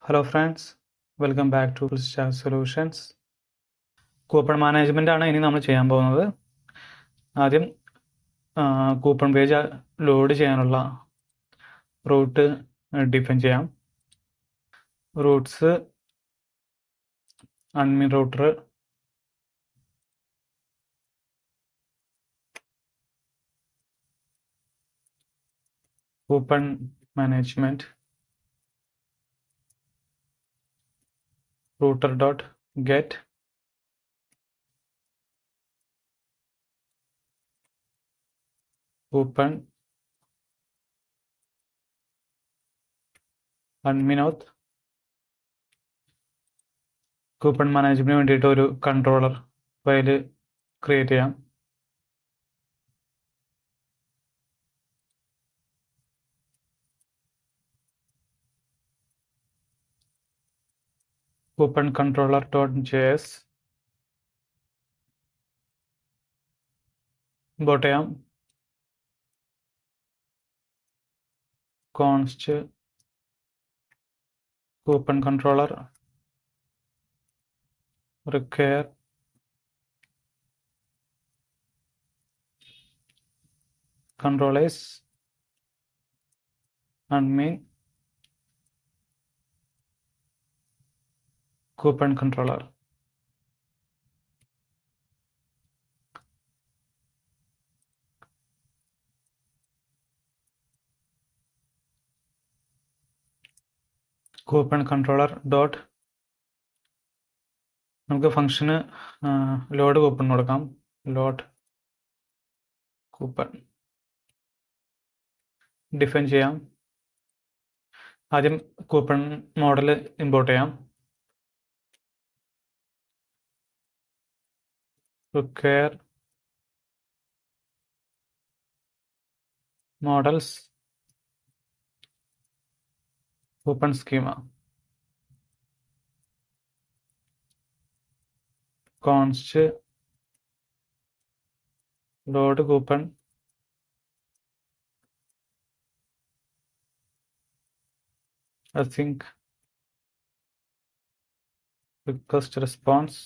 Hello friends, welcome back to star solutions. Coupon management ആണ് ഇനി നമ്മൾ ചെയ്യാൻ പോകുന്നത്. ആദ്യം കൂപ്പൺ പേജ് ലോഡ് ചെയ്യാനുള്ള റൂട്ട് ഡിഫൈൻ ചെയ്യാം. Routes admin router, coupon management, router dot get coupon അഡ്മിനോത്ത്. Coupon മാനേജ്മെൻറ്റിന് വേണ്ടിയിട്ട് ഒരു കൺട്രോളർ ഫയൽ ക്രിയേറ്റ് ചെയ്യാം. Coupon controller dot JS import ചെയ്യാം. Const coupon controller require controllers admin coupon controller. Coupon controller dot നമുക്ക് ഫംഗ്ഷന് load coupon കൊടുക്കാം. Load coupon define ചെയ്യാം. ആദ്യം കൂപ്പൺ മോഡൽ ഇമ്പോർട്ട് ചെയ്യാം. require models coupon schema. Const load coupon async request response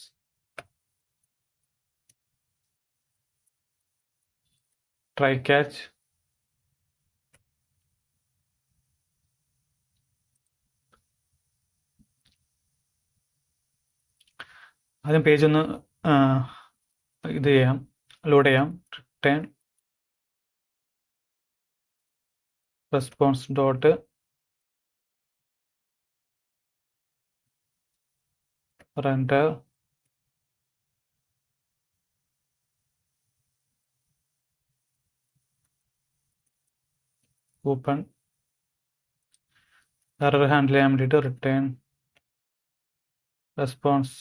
try catch ആദ്യം page ഒന്ന് ഇത് ചെയ്യാം, ലോഡ് ചെയ്യാം. Return response dot render coupon. Error handle ചെയ്യാൻ വേണ്ടിയിട്ട് return response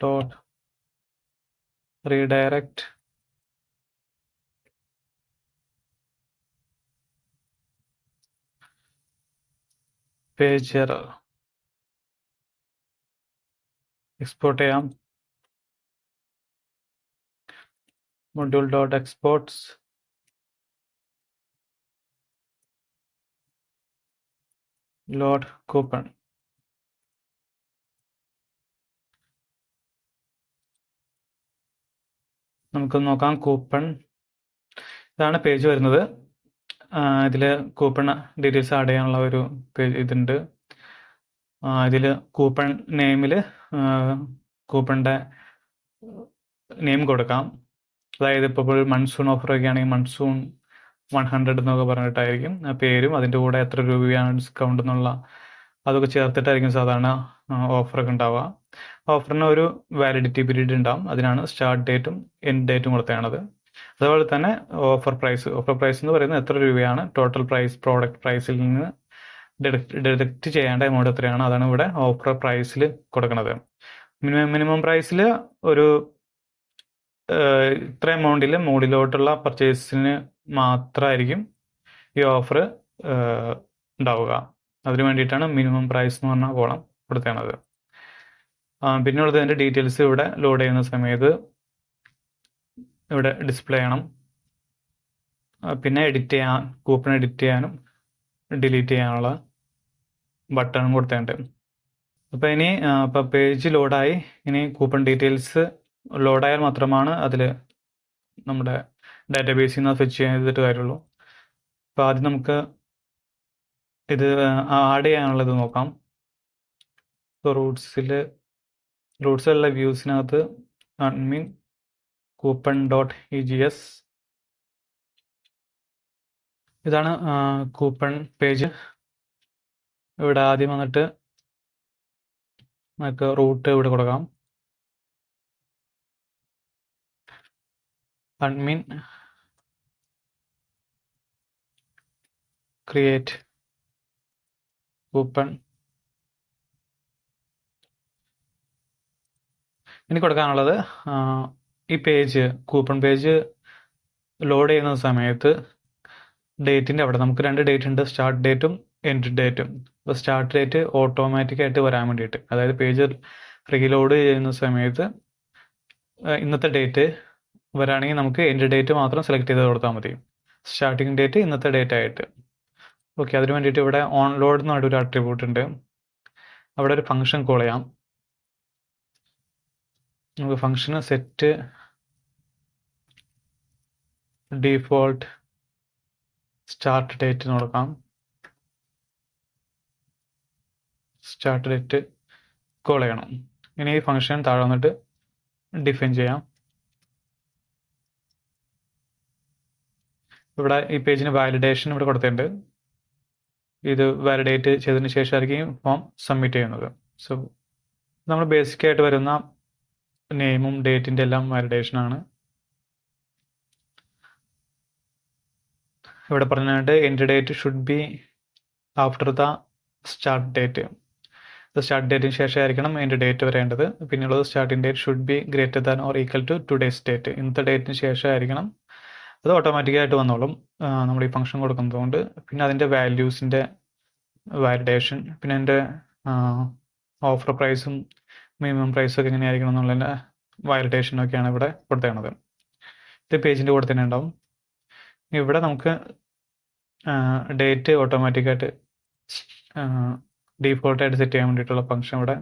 dot redirect page error. Export ചെയ്യാം. Module dot exports load coupon. നമുക്ക് നോക്കാം. കൂപ്പൺ ഇതാണ് പേജ് വരുന്നത്. ഇതിൽ കൂപ്പൺ ഡീറ്റെയിൽസ് ആഡ് ചെയ്യാനുള്ള ഒരു പേജ് ഇതുണ്ട്. ഇതിൽ കൂപ്പൺ നെയിമിൽ കൂപ്പണിൻ്റെ നെയിം കൊടുക്കാം. അതായത് ഇപ്പോൾ മൺസൂൺ ഓഫർ ഒക്കെ ആണെങ്കിൽ മൺസൂൺ 100 എന്നൊക്കെ പറഞ്ഞിട്ടായിരിക്കും ആ പേരും അതിൻ്റെ കൂടെ എത്ര രൂപയാണ് ഡിസ്കൗണ്ട് എന്നുള്ള അതൊക്കെ ചേർത്തിട്ടായിരിക്കും സാധാരണ ഓഫറൊക്കെ ഉണ്ടാവുക. ഓഫറിന് ഒരു വാലിഡിറ്റി പീരീഡ് ഉണ്ടാവും. അതിനാണ് സ്റ്റാർട്ട് ഡേറ്റും എൻഡ് ഡേറ്റും കൊടുത്തതാണത്. അതുപോലെ തന്നെ ഓഫർ പ്രൈസ് എന്ന് പറയുന്നത് എത്ര രൂപയാണ് ടോട്ടൽ പ്രൈസ് പ്രോഡക്റ്റ് പ്രൈസിൽ നിന്ന് ഡിഡക്റ്റ് ചെയ്യേണ്ട എമൗണ്ട് എത്രയാണ്, അതാണ് ഇവിടെ ഓഫർ പ്രൈസിൽ കൊടുക്കുന്നത്. മിനിമം പ്രൈസിൽ ഒരു ഇത്ര എമൗണ്ടിൽ മുകളിലോട്ടുള്ള പർച്ചേസിന് മാത്രമായിരിക്കും ഈ ഓഫർ ഉണ്ടാവുക. അതിനു വേണ്ടിയിട്ടാണ് മിനിമം പ്രൈസ് എന്ന് പറഞ്ഞ കോളം കൊടുത്തേണത്. പിന്നെയുള്ളത് അതിൻ്റെ ഡീറ്റെയിൽസ് ഇവിടെ ലോഡ് ചെയ്യുന്ന സമയത്ത് ഇവിടെ ഡിസ്പ്ലേ ചെയ്യണം. പിന്നെ കൂപ്പൺ എഡിറ്റ് ചെയ്യാനും ഡിലീറ്റ് ചെയ്യാനുള്ള ബട്ടണും കൊടുത്തിട്ടുണ്ട്. അപ്പോൾ ഇനി ഇപ്പോൾ പേജ് ലോഡായി. ഇനി കൂപ്പൺ ഡീറ്റെയിൽസ് ലോഡായാൽ മാത്രമാണ് അതിൽ നമ്മുടെ ഡാറ്റാബേസിൽ നിന്ന് ഫെച്ച് ചെയ്തിട്ട് കാര്യമുള്ളൂ. അപ്പോൾ ആദ്യം നമുക്ക് ഇത് ആഡ് ചെയ്യാനുള്ളത് നോക്കാം. ഇപ്പോൾ റൂട്ട്സിലുള്ള വ്യൂസിനകത്ത് അഡ്മിൻ കൂപ്പൺ .egs ഇതാണ് കൂപ്പൺ പേജ്. ഇവിടെ ആദ്യം വന്നിട്ട് നമുക്ക് റൂട്ട് ഇവിടെ കൊടുക്കാം. Admin create coupon. ഇനി കൊടുക്കാനുള്ളത് ഈ പേജ് കൂപ്പൺ പേജ് ലോഡ് ചെയ്യുന്ന സമയത്ത് ഡേറ്റിൻ്റെ അവിടെ നമുക്ക് 2 ഡേറ്റ് ഉണ്ട്, സ്റ്റാർട്ട് ഡേറ്റും എൻഡ് ഡേറ്റും. അപ്പോൾ സ്റ്റാർട്ട് ഡേറ്റ് ഓട്ടോമാറ്റിക്കായിട്ട് വരാൻ വേണ്ടിയിട്ട്, അതായത് പേജ് റീലോഡ് ചെയ്യുന്ന സമയത്ത് ഇന്നത്തെ ഡേറ്റ് വരാണെങ്കിൽ നമുക്ക് എൻഡ് ഡേറ്റ് മാത്രം സെലക്ട് ചെയ്ത് കൊടുത്താൽ മതി. സ്റ്റാർട്ടിങ് ഡേറ്റ് ഇന്നത്തെ ഡേറ്റ് ആയിട്ട്. ഓക്കെ, അതിന് വേണ്ടിയിട്ട് ഇവിടെ ഓൺ ലോഡ് എന്ന് പറഞ്ഞൊരു അട്രിബ്യൂട്ട് ഉണ്ട്. അവിടെ ഒരു ഫംഗ്ഷൻ കോൾ ചെയ്യാം. നമുക്ക് ഫംഗ്ഷന് സെറ്റ് ഡീഫോൾട്ട് സ്റ്റാർട്ട് ഡേറ്റ് എന്ന് കൊടുക്കാം. സ്റ്റാർട്ട് ഡേറ്റ് കോൾ ചെയ്യണം. ഇനി ഈ ഫംഗ്ഷൻ താഴെ വന്നിട്ട് ഡിഫൈൻ ചെയ്യാം. ഇവിടെ ഈ പേജിന് വാലിഡേഷൻ ഇവിടെ കൊടുത്തിട്ടുണ്ട്. ഇത് വാലിഡേറ്റ് ചെയ്തതിന് ശേഷമായിരിക്കും ഫോം സബ്മിറ്റ് ചെയ്യുന്നത്. സോ നമ്മൾ ബേസിക് ആയിട്ട് വരുന്ന നെയിമും ഡേറ്റിൻ്റെ എല്ലാം വാലിഡേഷൻ ആണ്. ഇവിടെ പറഞ്ഞിട്ട് end date should be after the start date. Start ഡേറ്റിന് ശേഷമായിരിക്കണം എൻഡ് ഡേറ്റ് വരേണ്ടത്. പിന്നെയുള്ളത് starting date should be greater than or equal to today's date. ഇന്നത്തെ ഡേറ്റിന് ശേഷമായിരിക്കണം. അത് ഓട്ടോമാറ്റിക്കായിട്ട് വന്നോളും നമ്മൾ ഈ ഫംഗ്ഷൻ കൊടുക്കുന്നതുകൊണ്ട്. പിന്നെ അതിൻ്റെ വാല്യൂസിൻ്റെ വാലിഡേഷൻ, പിന്നെ അതിൻ്റെ ഓഫർ പ്രൈസും മിനിമം പ്രൈസും ഒക്കെ എങ്ങനെയായിരിക്കണം എന്നുള്ളതിൻ്റെ വാലിഡേഷനൊക്കെയാണ് ഇവിടെ കൊടുത്തേക്കുന്നത്. ഇത് പേജിൻ്റെ കൂടെ തന്നെ ഉണ്ടാവും. ഇവിടെ നമുക്ക് ഡേറ്റ് ഓട്ടോമാറ്റിക്കായിട്ട് ഡീഫോൾട്ടായിട്ട് സെറ്റ് ചെയ്യാൻ വേണ്ടിയിട്ടുള്ള ഫംഗ്ഷൻ ഇവിടെ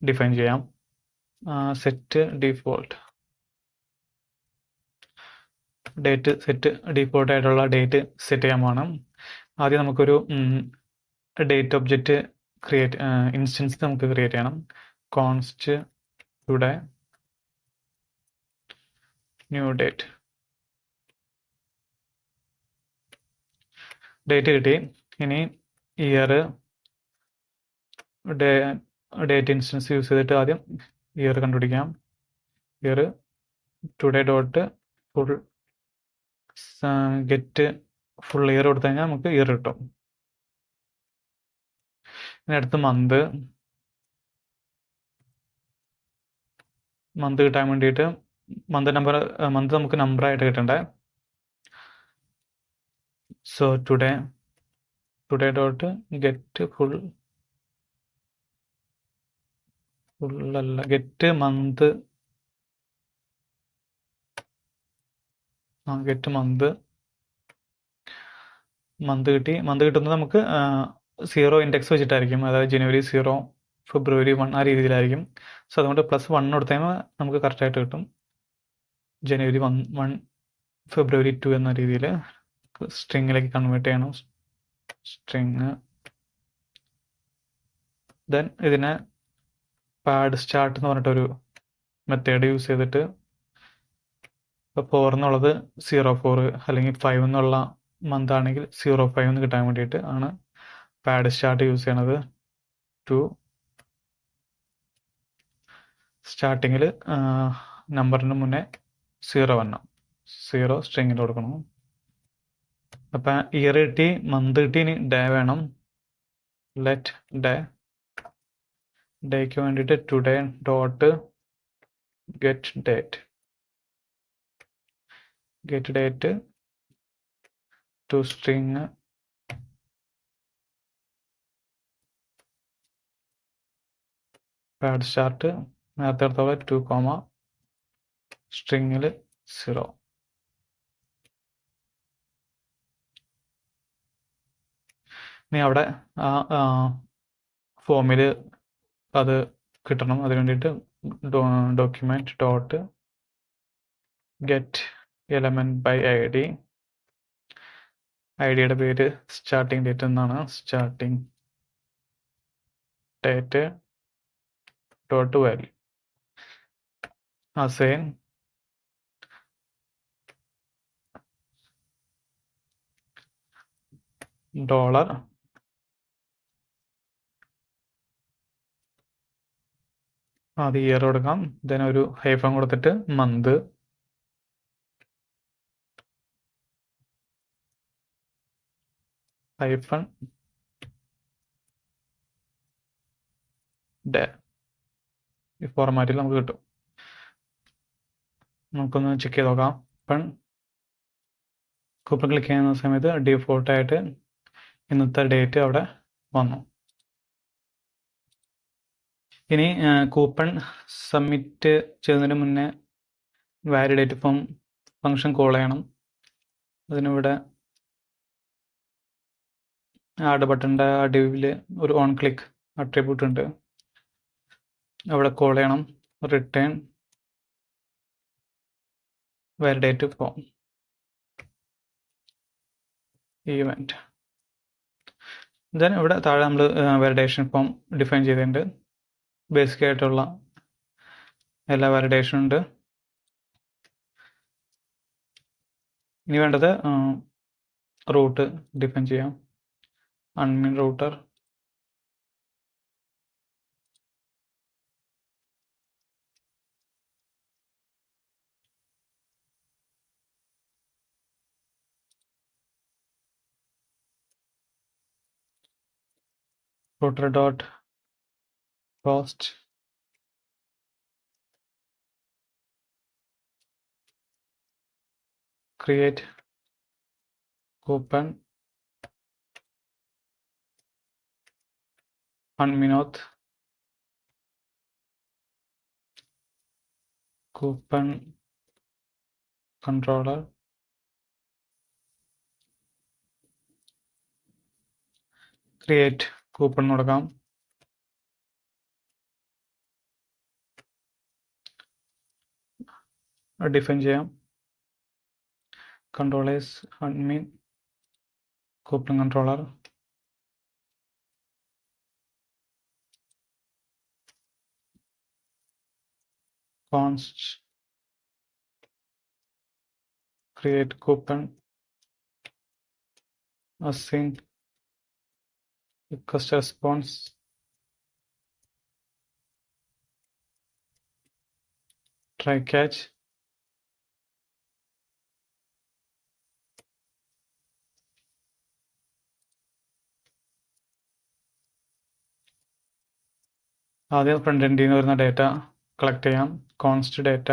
ഡിഫൈൻ ചെയ്യാം. സെറ്റ് ഡീഫോൾട്ട് ഡേറ്റ് സെറ്റ് ഡീഫോൾട്ടായിട്ടുള്ള ഡേറ്റ് സെറ്റ് ചെയ്യാൻ വേണം. ആദ്യം നമുക്കൊരു ഡേറ്റ് ഒബ്ജക്റ്റ് ഇൻസ്റ്റൻസ് നമുക്ക് ക്രിയേറ്റ് ചെയ്യണം. കോൺസ്റ്റ് ഇവിടെ ന്യൂ ഡേറ്റ് കിട്ടി. ഇനി ഇയർ ഡേറ്റ് ഇൻസ്റ്റൻസ് യൂസ് ചെയ്തിട്ട് ആദ്യം ഇയർ കണ്ടുപിടിക്കാം. Year today dot full get full year കൊടുത്തു കഴിഞ്ഞാൽ നമുക്ക് ഇയർ കിട്ടും. ഇനി അടുത്ത് മന്ത് കിട്ടാൻ വേണ്ടിയിട്ട് മന്ത് നമുക്ക് നമ്പറായിട്ട് കിട്ടണ്ടേ. So today dot get full അല്ല, ഗെറ്റ് മന്ത് ഗെറ്റ് മന്ത് കിട്ടി. മന്ത് കിട്ടുന്നത് നമുക്ക് 0 ഇൻഡെക്സ് വെച്ചിട്ടായിരിക്കും, അതായത് ജനുവരി 0, ഫെബ്രുവരി 1 ആ രീതിയിലായിരിക്കും. സോ അതുകൊണ്ട് +1 കൊടുത്തു കഴിയുമ്പോൾ നമുക്ക് കറക്റ്റായിട്ട് കിട്ടും. ജനുവരി 1, ഫെബ്രുവരി 2 എന്ന രീതിയിൽ സ്ട്രിങ്ങിലേക്ക് കൺവേർട്ട് ചെയ്യണം. സ്ട്രിങ് ദെൻ ഇതിനെ പാഡ് സ്റ്റാർട്ട് എന്ന് പറഞ്ഞിട്ടൊരു മെത്തേഡ് യൂസ് ചെയ്തിട്ട് ഇപ്പോൾ 4 എന്നുള്ളത് 04 അല്ലെങ്കിൽ 5 എന്നുള്ള മന്ത് ആണെങ്കിൽ 05 എന്ന് കിട്ടാൻ വേണ്ടിയിട്ട് ആണ് പാഡ് സ്റ്റാർട്ട് യൂസ് ചെയ്യണത്. ടു സ്റ്റാർട്ടിങ്ങിൽ നമ്പറിന് മുന്നേ 0 വരണം. 0 സ്ട്രിങ്ങിൽ കൊടുക്കണം. അപ്പം ഇയർ കിട്ടി, മന്ത് കിട്ടി. ഇനി ഡേ വേണം. ലെറ്റ് ഡേക്ക് വേണ്ടിയിട്ട് today dot get date to string pad start നേരത്തെ എടുത്തോളം 2, സ്ട്രിങ്ങിൽ 0. ഇനി അവിടെ ആ ഫോമിൽ അത് കിട്ടണം. അതിന് വേണ്ടിയിട്ട് document dot get element by id. ഐഡിയുടെ പേര് സ്റ്റാർട്ടിംഗ് ഡേറ്റ് എന്നാണ്. Starting date dot value assign dollar ആദ്യം ഇയർ കൊടുക്കാം. ദെൻ ഒരു ഹൈഫൺ കൊടുത്തിട്ട് മന്ത്, ഹൈഫൺ ഡേ. ഈ ഫോർമാറ്റിൽ നമുക്ക് കിട്ടും. നമുക്കൊന്ന് ചെക്ക് ചെയ്ത് നോക്കാം. കൂപ്പൺ ക്ലിക്ക് ചെയ്യുന്ന സമയത്ത് ഡിഫോൾട്ടായിട്ട് ഇന്നത്തെ ഡേറ്റ് അവിടെ വന്നു. ഇനി കൂപ്പൺ സബ്മിറ്റ് ചെയ്യുന്നതിന് മുന്നേ വാലിഡേറ്റ് ഫംഗ്ഷൻ കോൾ ചെയ്യണം. അതിനിവിടെ ആഡ് ബട്ടൻ്റെ അടിയിൽ ഒരു ഓൺ ക്ലിക്ക് അട്രിബ്യൂട്ട് ഉണ്ട്, അവിടെ കോൾ ചെയ്യണം return validate form event. Then ഇവിടെ താഴെ നമ്മൾ വാലിഡേഷൻ ഫോം ഡിഫൈൻ ചെയ്തിട്ടുണ്ട്. ബേസിക് ആയിട്ടുള്ള എല്ലാ വാലിഡേഷനും ഉണ്ട്. ഇനി വേണ്ടത് റൂട്ട് ഡിഫൈൻ ചെയ്യാം. അൺമിൻ router router dot cost create coupon unminot coupon controller create coupon കൊടുക്കാം. ഡിഫൈൻ ചെയ്യാം. controllers admin coupon controller const create coupon assign request response try catch ആദ്യം ഫ്രണ്ട് എൻഡിൽ നിന്ന് വരുന്ന ഡേറ്റ കളക്ട് ചെയ്യാം. Const data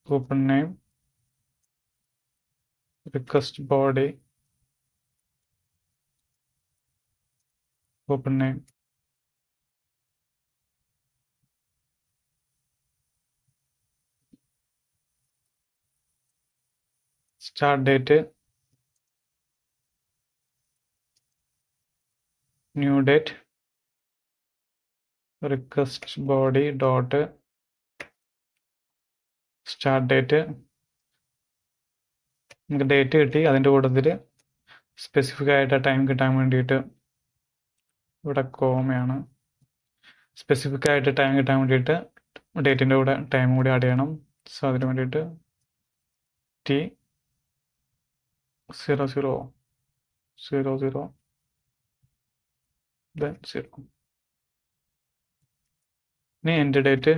coupon name request body coupon name start date new date request body dot start date. നമുക്ക് date കിട്ടി. അതിൻ്റെ കൂട്ടത്തിൽ specific ആയിട്ട് ടൈം കിട്ടാൻ വേണ്ടിയിട്ട് ഇവിടെ കോമയാണ്. സ്പെസിഫിക് ആയിട്ട് ടൈം കിട്ടാൻ വേണ്ടിയിട്ട് ഡേറ്റിൻ്റെ കൂടെ ടൈം കൂടി ആഡ് ചെയ്യണം. സോ അതിന് വേണ്ടിയിട്ട് T00 00 then 0. ഇനി എൻ്റെ date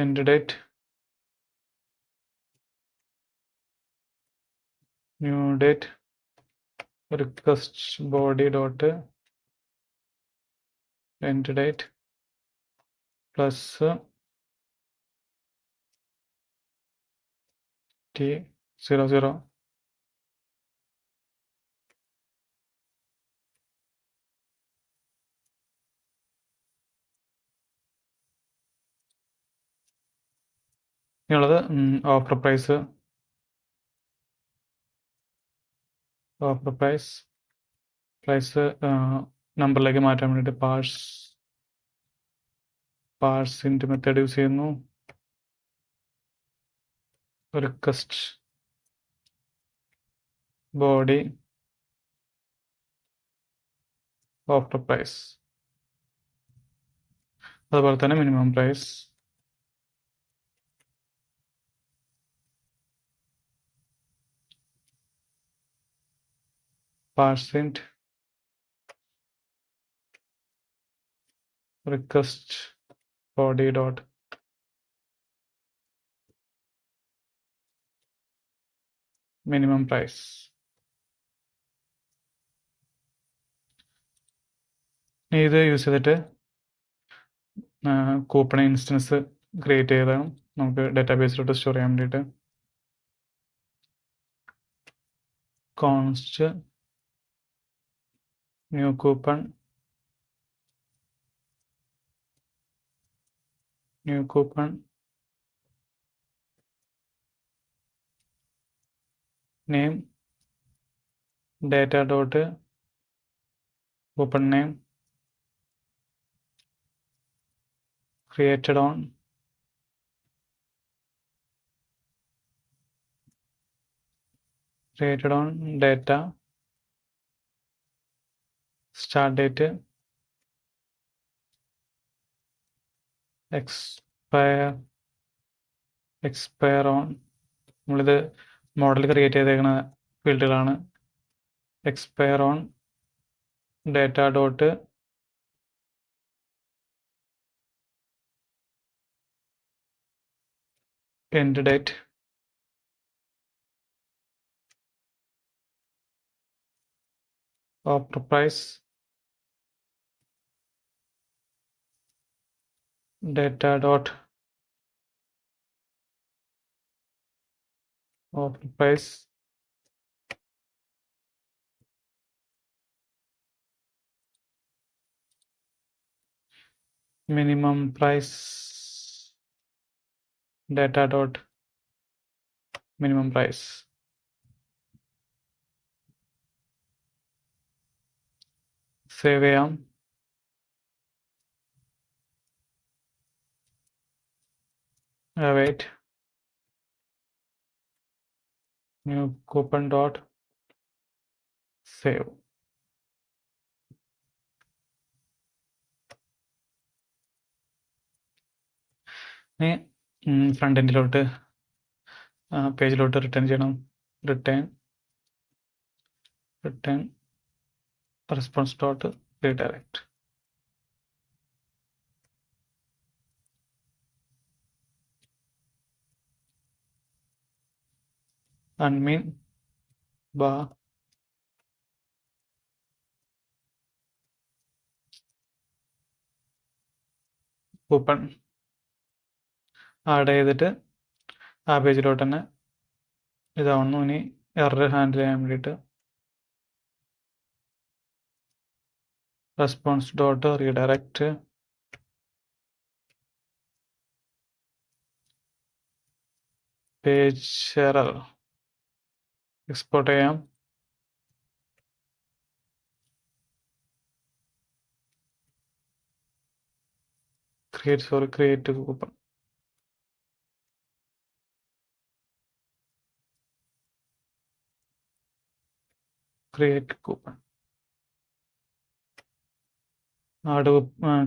end date new date request body dot end date plus T00 ഇനിയുള്ളത് ഓഫർ പ്രൈസ് നമ്പറിലേക്ക് മാറ്റാൻ വേണ്ടിയിട്ട് പാഴ്സിൻ്റെ മെത്തേഡ് യൂസ് ചെയ്യുന്നു. റിക്വസ്റ്റ് ബോഡി ഓഫർ പ്രൈസ്, അതുപോലെ തന്നെ മിനിമം പ്രൈസ്. പാഴ്സിൻ്റെ request body dot minimum price. ഇത് യൂസ് ചെയ്തിട്ട് കൂപ്പൺ ഇൻസ്റ്റൻസ് ക്രിയേറ്റ് ചെയ്താണ് നമുക്ക് ഡാറ്റാബേസിലോട്ട് സ്റ്റോർ ചെയ്യാൻ വേണ്ടിയിട്ട്. Const new coupon name data dot coupon name created on data start date expire on. നമ്മളിത് മോഡൽ ക്രിയേറ്റ് ചെയ്തേക്കുന്ന ഫീൽഡുകളാണ്. expire on data dot end date. Offer price data dot offer price minimum price data dot minimum price. Save ചെയ്യാം. Wait new coupon dot save. ഇനി front എൻഡിലോട്ട് പേജിലോട്ട് return ചെയ്യണം. Return response dot redirect. admin bar coupon add ചെയ്തിട്ട് ആ പേജിലോട്ട് തന്നെ ഇതാവുന്നു. ഇനി error handle ചെയ്യാൻ വേണ്ടിയിട്ട് response dot redirect page error export ചെയ്യാം. Create coupon.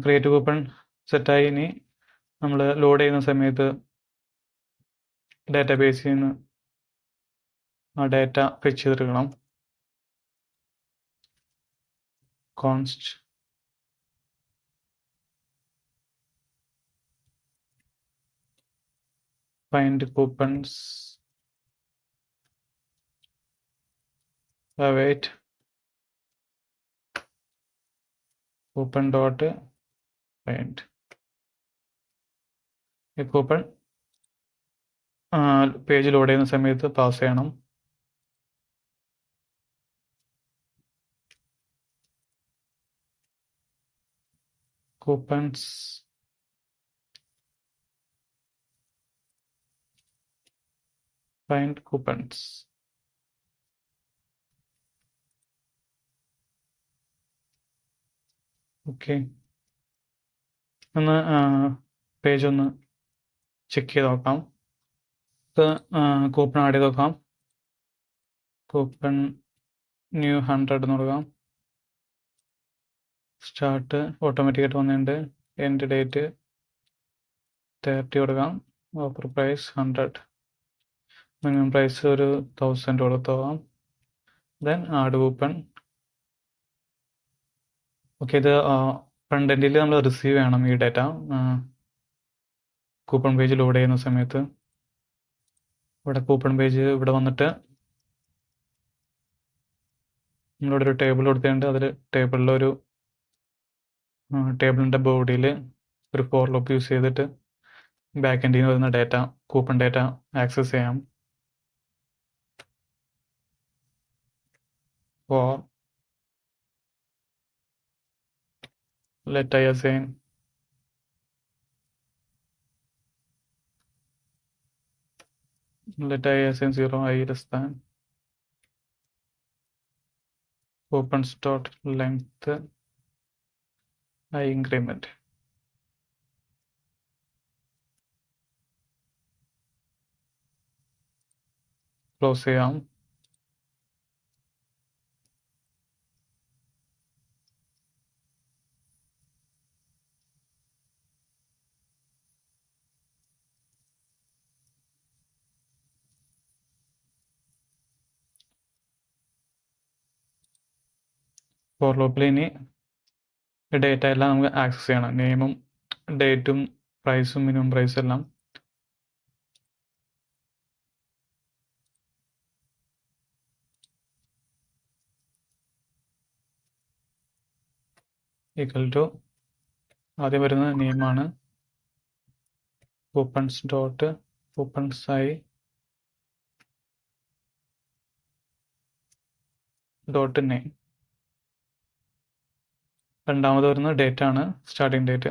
ക്രിയേറ്റ് കൂപ്പൺ സെറ്റായി. ഇനി നമ്മൾ ലോഡ് ചെയ്യുന്ന സമയത്ത് ഡാറ്റാബേസിൽ നിന്ന് ആ ഡാറ്റ ഫെച്ച് ചെയ്തെടുക്കണം. Const find coupons await coupon dot find. ഈ കൂപ്പൺ പേജ് ലോഡ് ചെയ്യുന്ന സമയത്ത് പാസ് ചെയ്യണം. Coupons find coupons. ഓക്കെ, ഒന്ന് പേജ് ഒന്ന് ചെക്ക് ചെയ്ത് നോക്കാം. കൂപ്പൺ ആഡ് ചെയ്ത് നോക്കാം. കൂപ്പൺ ന്യൂ 100 എന്ന് കൊടുക്കാം. സ്റ്റാർട്ട് ഓട്ടോമാറ്റിക്കായിട്ട് വന്നിട്ടുണ്ട്. എൻഡ് ഡേറ്റ് 30 കൊടുക്കാം. Offer price 100. മിനിമം പ്രൈസ് ഒരു 1000 കൊടുത്തോക്കാം. Then add coupon. ഓക്കെ, ഇത് ഫ്രണ്ട് എൻഡിൽ നമ്മൾ റിസീവ് ചെയ്യണം ഈ ഡേറ്റ കൂപ്പൺ പേജ് ലോഡ് ചെയ്യുന്ന സമയത്ത്. ഇവിടെ കൂപ്പൺ പേജ് ഇവിടെ വന്നിട്ട് നമ്മളിവിടെ ഒരു ടേബിൾ കൊടുത്തിട്ടുണ്ട്. അതിൽ ടേബിളിലൊരു ടേബിളിൻ്റെ ബോഡിയിൽ ഒരു ഫോർ ലൂപ്പ് യൂസ് ചെയ്തിട്ട് ബാക്ക് എൻഡിൽ നിന്ന് വരുന്ന ഡേറ്റ, കൂപ്പൺ ഡേറ്റ ആക്സസ് ചെയ്യാം. For let I assign let I assign 0 I less than coupons dot length I increment. Close ചെയ്യാം. ഫോർ ലൂപ്പിൽ ഇനി ഡേറ്റ എല്ലാം നമുക്ക് ആക്സസ് ചെയ്യണം. നെയിമും ഡേറ്റും പ്രൈസും മിനിമം പ്രൈസും എല്ലാം. ഈക്വൽ ടു ആദ്യം വരുന്നത് നെയിമാണ്. കൂപ്പൺസ് ഡോട്ട് കൂപ്പൺസ് ആയി ഡോട്ട് നെയിം. രണ്ടാമത് വരുന്നത് ഡേറ്റ് ആണ്. സ്റ്റാർട്ടിംഗ് ഡേറ്റ്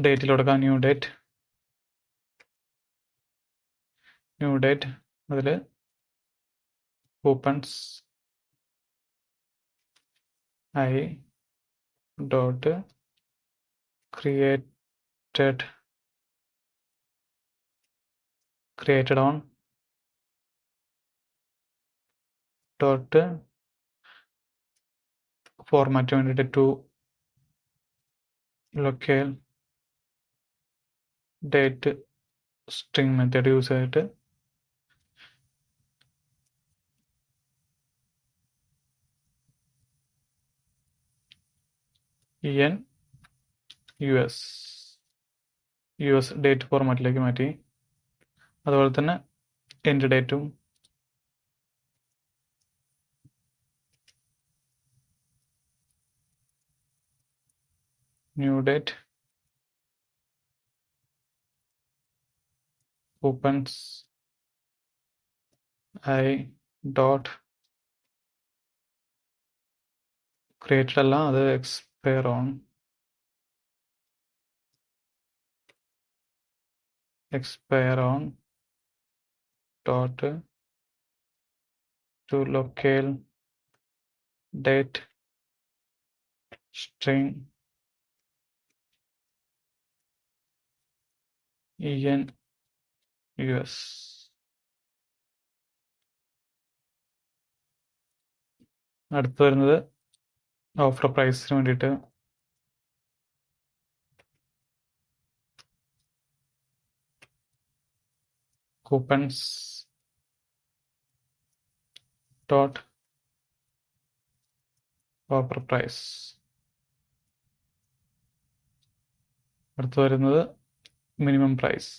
ഡേറ്റിൽ കൊടുക്കാം ന്യൂ ഡേറ്റ്. അതിൽ coupons i dot created on dot format വേണ്ടിയിട്ട് to locale date string method use ചെയ്തിട്ട് US ഡേറ്റ് ഫോർമാറ്റിലേക്ക് മാറ്റി. അതുപോലെ തന്നെ എൻഡ് ഡേറ്റും new date coupons i dot created അല്ല, അത് expire on dot to locale date string US. അടുത്ത് വരുന്നത് ഓഫർ പ്രൈസിന് വേണ്ടിയിട്ട് കൂപ്പൺസ് ഡോട്ട് ഓഫർ പ്രൈസ്. അടുത്ത് വരുന്നത് minimum price.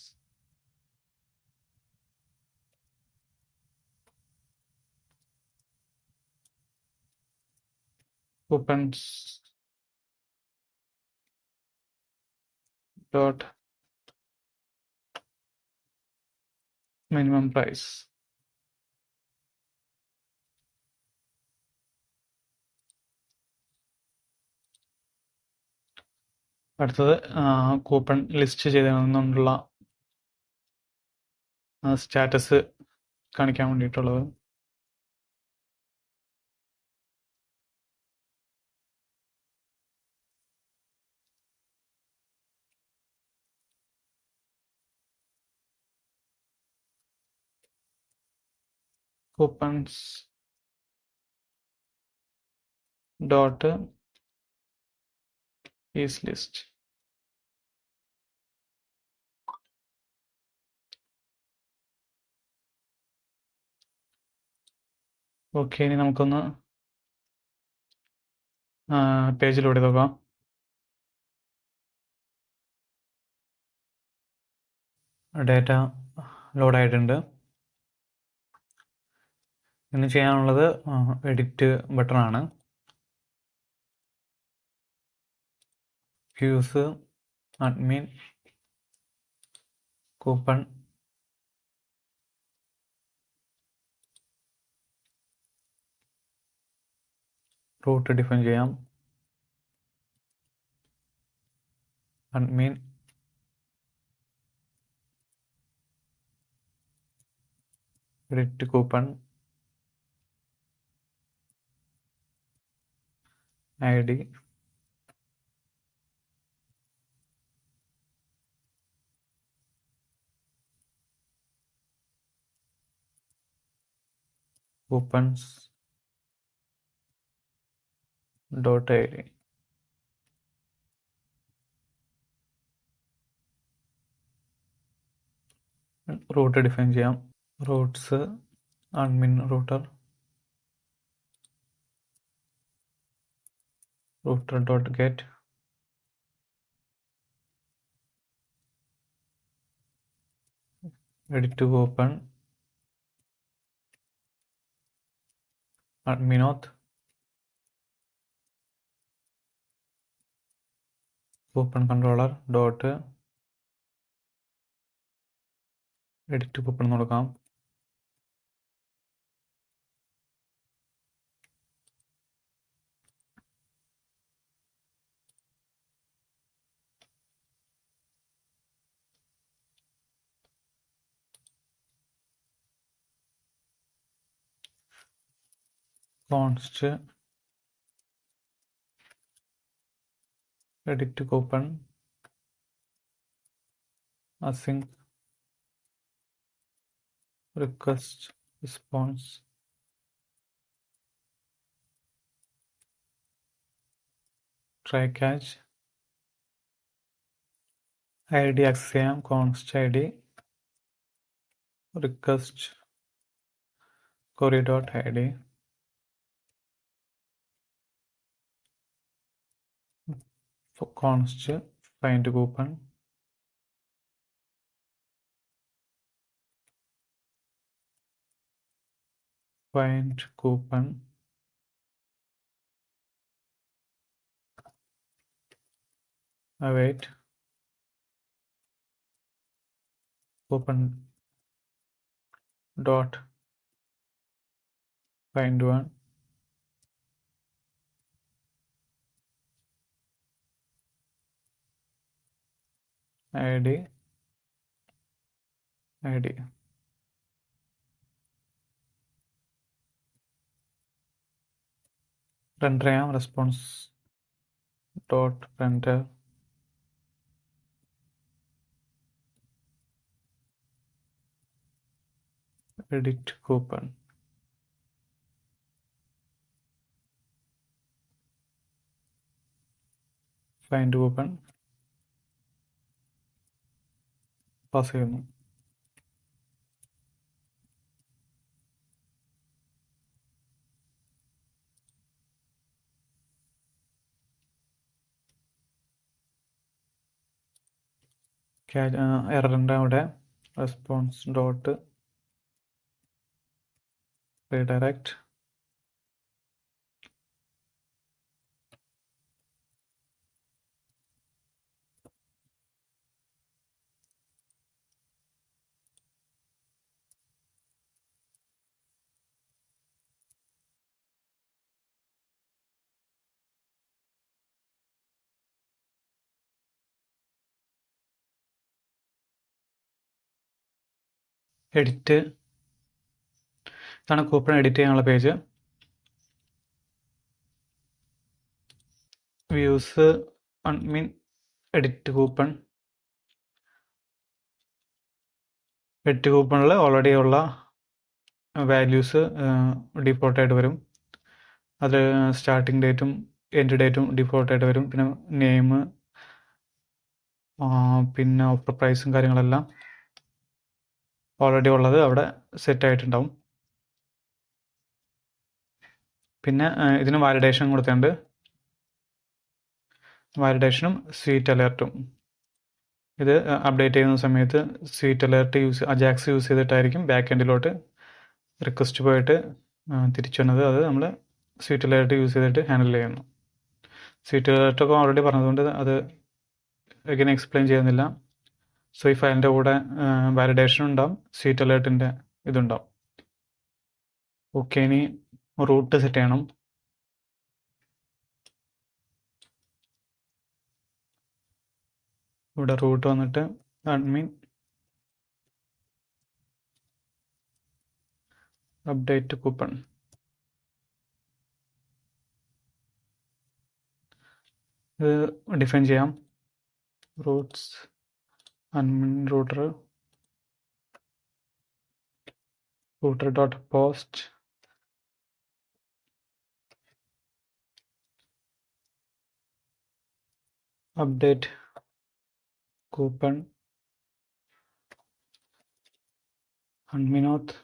coupons dot minimum price. അടുത്തത് കൂപ്പൺ ലിസ്റ്റ് ചെയ്തതിനുള്ള സ്റ്റാറ്റസ് കാണിക്കാൻ വേണ്ടിയിട്ടുള്ളത്. coupons dot is list. ഓക്കെ, ഇനി നമുക്കൊന്ന് പേജിലൂടെ നോക്കാം. ഡാറ്റ ലോഡായിട്ടുണ്ട്. ഇനി ചെയ്യാനുള്ളത് എഡിറ്റ് ബട്ടണാണ്. Use admin coupon route define ചെയ്യാം. Admin edit coupon ID coupons dot ID. Route define ചെയ്യാം. Routes admin router dot get edit coupon അഡ്മിനോത്ത് coupon controller dot edit coupon കൊടുക്കാം. Const edit coupon async request response try catch ID access ചെയ്യാം. const ID request query dot ID const find coupon find coupon await coupon dot find one ID render ചെയ്യാം. response dot render edit coupon find coupon pass ചെയ്യുന്നു. എററിൻ്റെ അവിടെ response dot redirect edit, ഇതാണ് coupon edit ചെയ്യാനുള്ള page. Views edit coupon. Edit കൂപ്പണിൽ already ഉള്ള values ഡിഫോൾട്ടായിട്ട് വരും. അത് സ്റ്റാർട്ടിംഗ് ഡേറ്റും എൻഡ് ഡേറ്റും ഡിഫോൾട്ടായിട്ട് വരും. പിന്നെ നെയിം, പിന്നെ ഓഫർ പ്രൈസും കാര്യങ്ങളെല്ലാം ഓൾറെഡി ഉള്ളത് അവിടെ സെറ്റ് ആയിട്ടുണ്ടാവും. പിന്നെ ഇതിന് വാലിഡേഷൻ കൊടുത്തിട്ടുണ്ട്. വാലിഡേഷനും സ്വീറ്റ് അലേർട്ടും. ഇത് അപ്ഡേറ്റ് ചെയ്യുന്ന സമയത്ത് സ്വീറ്റ് അലേർട്ട് അജാക്സ് യൂസ് ചെയ്തിട്ടായിരിക്കും ബാക്ക് എൻഡിലോട്ട് റിക്വസ്റ്റ് പോയിട്ട് തിരിച്ചു വന്നത്. അത് നമ്മൾ സ്വീറ്റ് അലേർട്ട് യൂസ് ചെയ്തിട്ട് ഹാൻഡിൽ ചെയ്യുന്നു. സ്വീറ്റ് അലേർട്ടൊക്കെ ഓൾറെഡി പറഞ്ഞതുകൊണ്ട് അത് എങ്ങനെ എക്സ്പ്ലെയിൻ ചെയ്യുന്നില്ല. സോ ഈ ഫയലിൻ്റെ കൂടെ വാലിഡേഷൻ ഉണ്ടാവും, സ്വീറ്റ് അലേർട്ടിൻ്റെ ഇതുണ്ടാവും. ഓക്കെ, ഇനി റൂട്ട് സെറ്റ് ചെയ്യണം. ഇവിടെ റൂട്ട് വന്നിട്ട് അഡ്മിൻ അപ്ഡേറ്റ് കൂപ്പൺ. ഇത് ഡിഫൈൻ ചെയ്യാം. Routes admin router dot post update coupon അഡ്മിനോത്ത്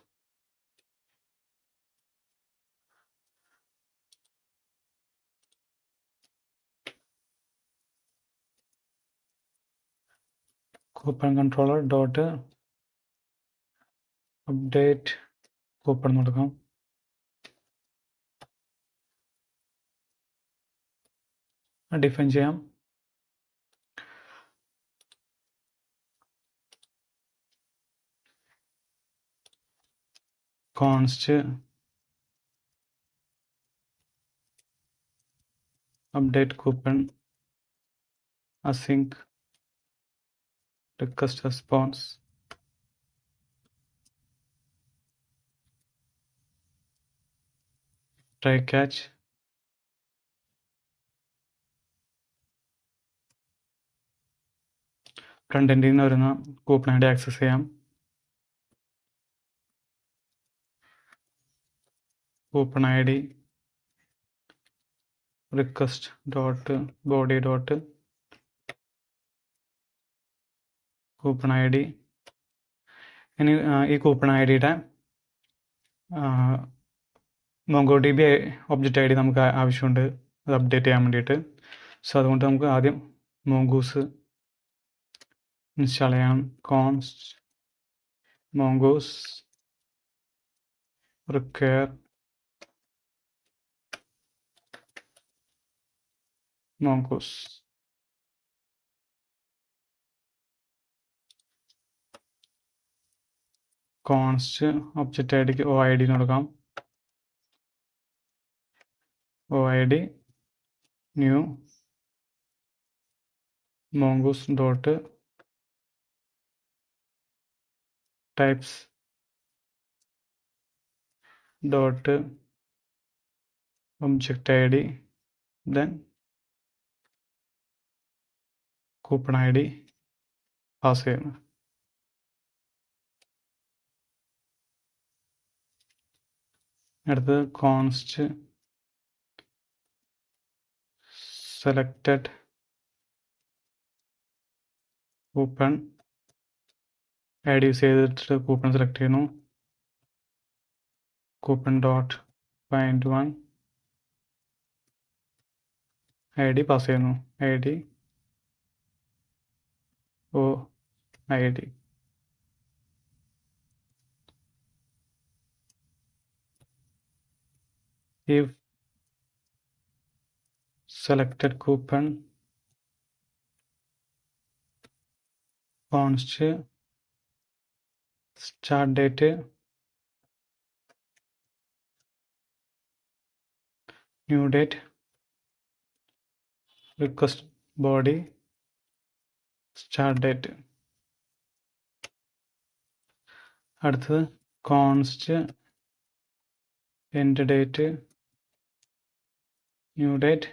coupon controller dot update coupon കൊടുക്കാം. ഡിഫൈൻ ചെയ്യാം. Const update coupon async request response try catch front എൻഡിൽ നിന്ന് വരുന്ന കൂപ്പൺ ഐ ഡി ആക്സസ് ചെയ്യാം. Coupon ID request dot body dot coupon ID. ഇനി ഈ coupon ഐ ഡിയുടെ MongoDB ഒബ്ജക്റ്റ് ഐ ഡി നമുക്ക് ആവശ്യമുണ്ട് അത് അപ്ഡേറ്റ് ചെയ്യാൻ വേണ്ടിയിട്ട്. സോ അതുകൊണ്ട് നമുക്ക് ആദ്യം മോങ്കൂസ് ഇൻസ്റ്റാൾ ചെയ്യാം. Const Mongoose require Mongoose. Const object ഐ ഡിക്ക് OID എന്ന് കൊടുക്കാം. OID new Mongoose dot types dot object ID then coupon ID pass ചെയ്യുന്നു. അടുത്തത് const selected coupon ID use ചെയ്തിട്ട് കൂപ്പൺ സെലക്ട് ചെയ്യുന്നു. Coupon dot find one ID pass ചെയ്യുന്നു. ID OID. If selected coupon const start date new date request body start date. അടുത്തത് const end date new date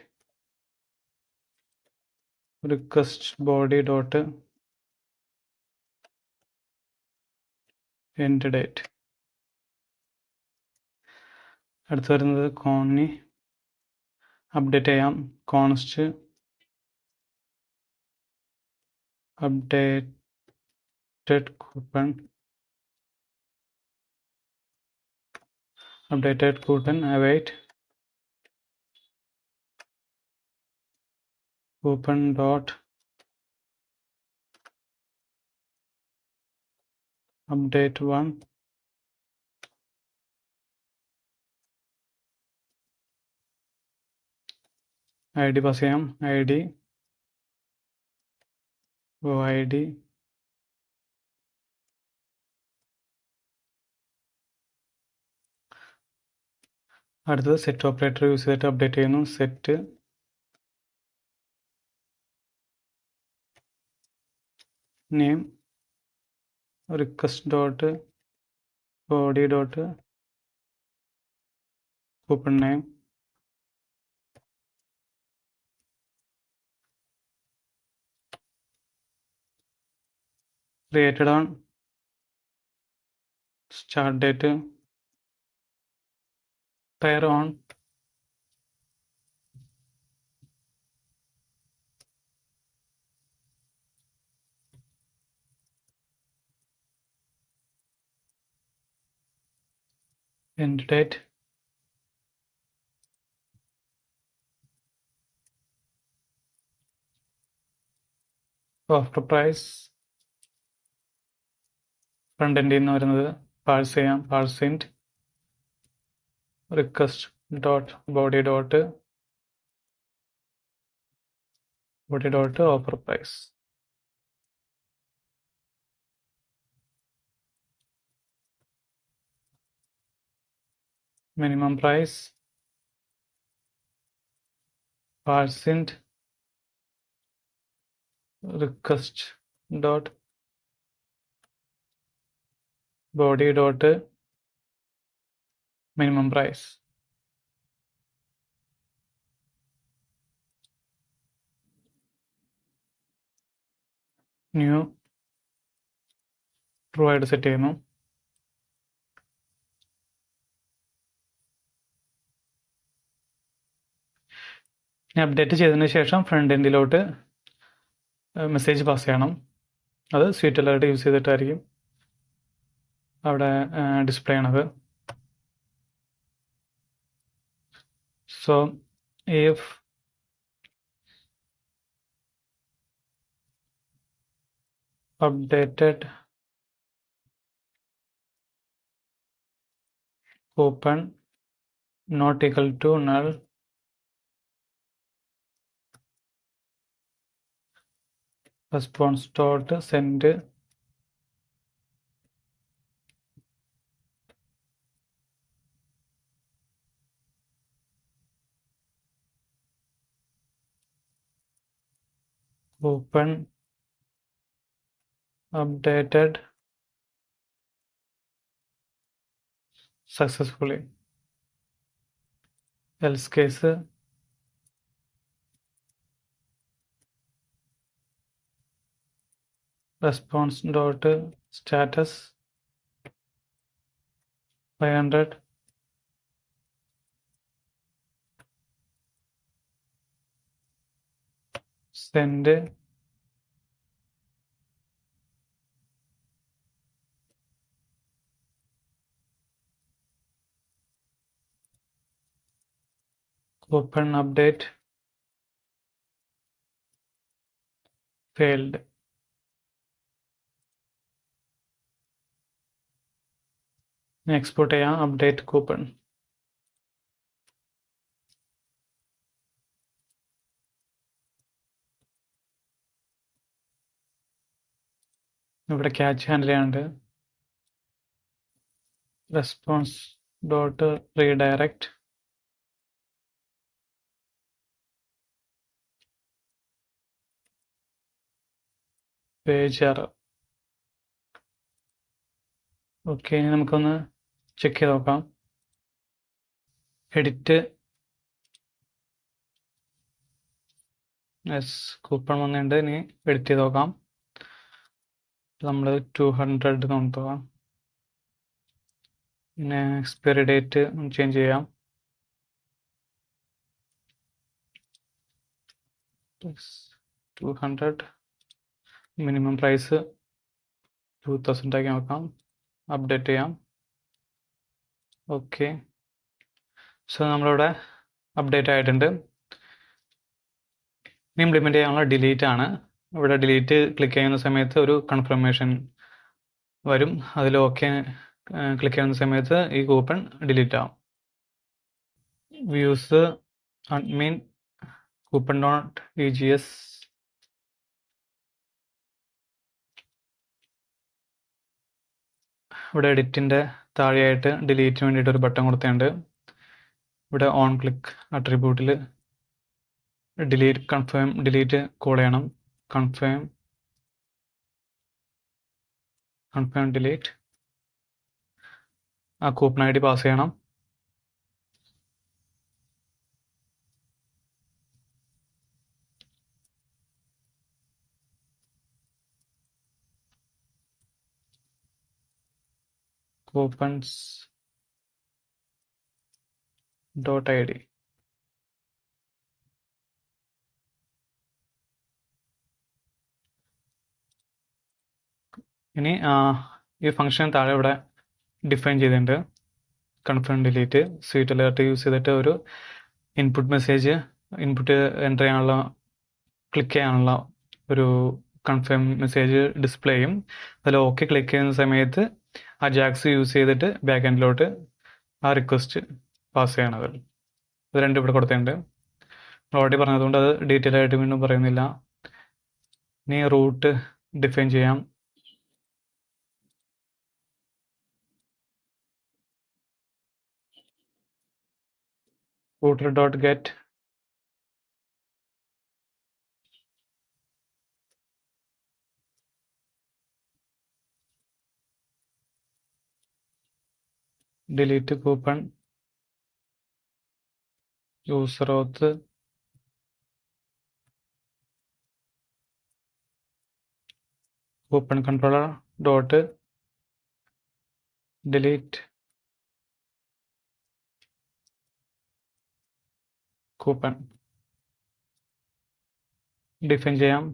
request body dot end date. അടുത്ത് വരുന്നത് കോന്നി update ചെയ്യാം. Const updated coupon await coupon dot update 1 id pass ചെയ്യാം. id OID അടുത്തത് set operator use ചെയ്തിട്ട് update ചെയ്യുന്നു. Set name request dot body dot coupon name created on start date pair on end date offer price front എൻഡിൽ നിന്ന് വരുന്നത് parse ചെയ്യാം. Parse int request dot body dot offer price. Minimum price parse int request dot body dot minimum price. New true ആയിട്ട് set ചെയ്യുന്നു. ഇനി update ചെയ്തതിന് ശേഷം front എൻഡിലോട്ട് message pass ചെയ്യണം. അത് സ്വീറ്റ് അലേർട്ട് യൂസ് ചെയ്തിട്ടായിരിക്കും അവിടെ ഡിസ്പ്ലേ ചെയ്യണത്. So if updated coupon not equal to null, response dot send coupon updated successfully. Else case response dot status 500 send coupon update failed. Export ചെയ്യാം update coupon. ഇവിടെ catch handle ചെയ്യാനുണ്ട്. Response dot redirect page error. Okay, ഇനി നമുക്കൊന്ന് check ചെയ്ത് നോക്കാം. Edit, yes, coupon വന്നിട്ടുണ്ട്. ഇനി edit ചെയ്ത് നോക്കാം. നമ്മൾ 200 നോക്കാം. പിന്നെ എക്സ്പയറി ഡേറ്റ് ചേഞ്ച് ചെയ്യാം. പ്ലസ് 200, മിനിമം പ്രൈസ് 2000 ആക്കി നോക്കാം. അപ്ഡേറ്റ് ചെയ്യാം. ഓക്കെ, സോ നമ്മളിവിടെ അപ്ഡേറ്റ് ആയിട്ടുണ്ട്. ഇനി ഇംപ്ലിമെൻറ്റ് ചെയ്യാനുള്ള ഡിലീറ്റ് ആണ്. ഇവിടെ ഡിലീറ്റ് ക്ലിക്ക് ചെയ്യുന്ന സമയത്ത് ഒരു കൺഫർമേഷൻ വരും. അതിൽ ഓക്കെ ക്ലിക്ക് ചെയ്യുന്ന സമയത്ത് ഈ കൂപ്പൺ ഡിലീറ്റ് ആവും. Views admin coupon dot EGS. ഇവിടെ എഡിറ്റിൻ്റെ താഴെയായിട്ട് ഡിലീറ്റിന് വേണ്ടിയിട്ട് ഒരു ബട്ടൺ കൊടുത്തിട്ടുണ്ട്. ഇവിടെ ഓൺ ക്ലിക്ക് അട്രിബ്യൂട്ടിൽ ഡിലീറ്റ് കൺഫേം ഡിലീറ്റ് കോൾ ചെയ്യണം. Confirm delete. ആ കൂപ്പൺ ID പാസ് ചെയ്യണം. Coupons .id. ഇനി ഈ ഫംഗ്ഷൻ താഴെ ഇവിടെ ഡിഫൈൻ ചെയ്തിട്ടുണ്ട്. Confirm delete sweet alert use ചെയ്തിട്ട് ഒരു ഇൻപുട്ട് മെസ്സേജ് ഇൻപുട്ട് എൻ്റർ ചെയ്യാനുള്ള ക്ലിക്ക് ചെയ്യാനുള്ള ഒരു കൺഫേം മെസ്സേജ് ഡിസ്പ്ലേ ചെയ്യും. അതിൽ ഓക്കെ ക്ലിക്ക് ചെയ്യുന്ന സമയത്ത് അജാക്സ് യൂസ് ചെയ്തിട്ട് ബാക്ക് എൻഡിലോട്ട് ആ റിക്വസ്റ്റ് പാസ് ചെയ്യണത്. ഇത് രണ്ടും ഇവിടെ കൊടുത്തിട്ടുണ്ട്. ഓൾറെഡി പറഞ്ഞതുകൊണ്ട് അത് ഡീറ്റെയിൽ ആയിട്ട് വീണ്ടും പറയുന്നില്ല. ഇനി റൂട്ട് ഡിഫൈൻ ചെയ്യാം. Router dot get delete coupon user auth coupon controller dot delete coupon define ചെയ്യാം.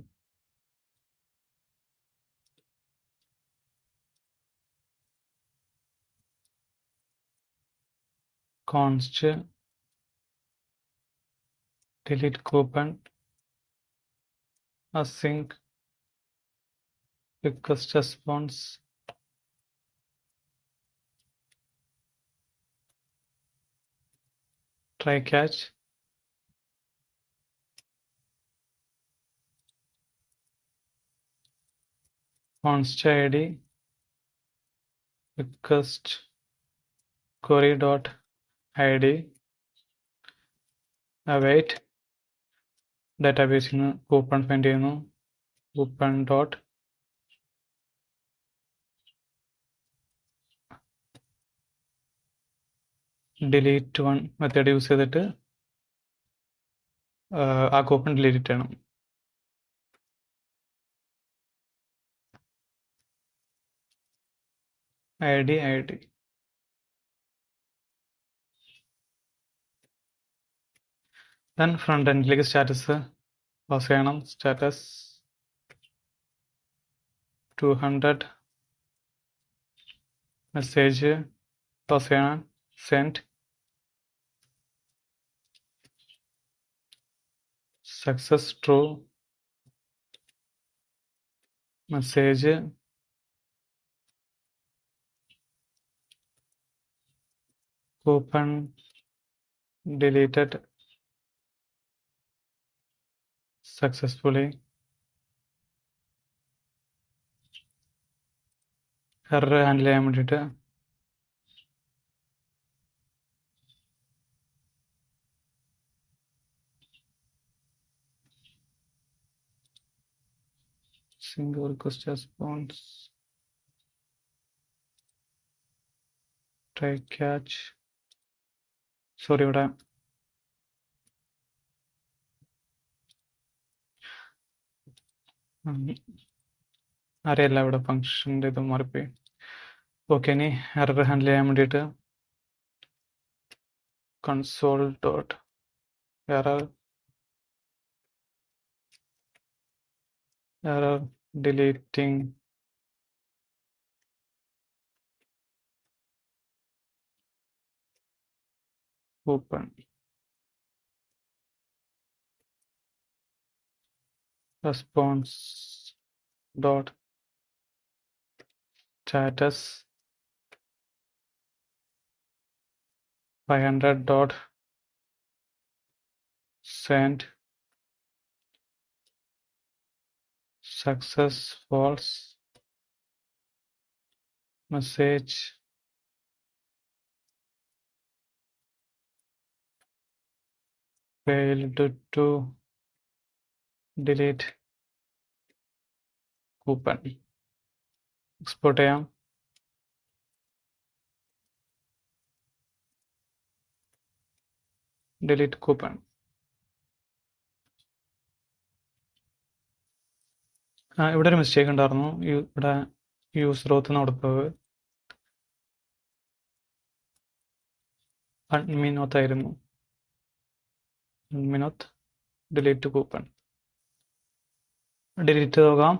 Const delete coupon async request response try catch const id request query dot id await ഡാറ്റാബേസിൽ നിന്ന് coupon find ചെയ്യുന്നു. Coupon dot delete one method use ചെയ്തിട്ട് ആ coupon delete ചെയ്യണം. id then front എൻഡിലേക്ക് status pass ചെയ്യണം. Status 200 message pass ചെയ്യണം. Send success true message coupon deleted successfully. Error handle ചെയ്യാൻ വേണ്ടിയിട്ട് single request response try catch, sorry ഇവിടെ അറിയില്ല, ഇവിടെ ഫംഗ്ഷൻ്റെ ഇത് മാറിപ്പോയി. ഓക്കെ, ഇനി എറർ ഹാൻഡിൽ ചെയ്യാൻ വേണ്ടിയിട്ട് console dot error deleting coupon response dot status 500 dot send success false message failed to delete coupon. Export ചെയ്യാം. Delete coupon. ഇവിടെ ഒരു മിസ്റ്റേക്ക് ഉണ്ടായിരുന്നു. ഇവിടെ യൂസ് റോത്ത് എന്ന് കൊടുത്തത് അഡ്മിനോത്ത് ആയിരുന്നു. അഡ്മിനോത്ത് ഡിലീറ്റ് കൂപ്പൺ ഡിലീറ്റ് നോക്കാം.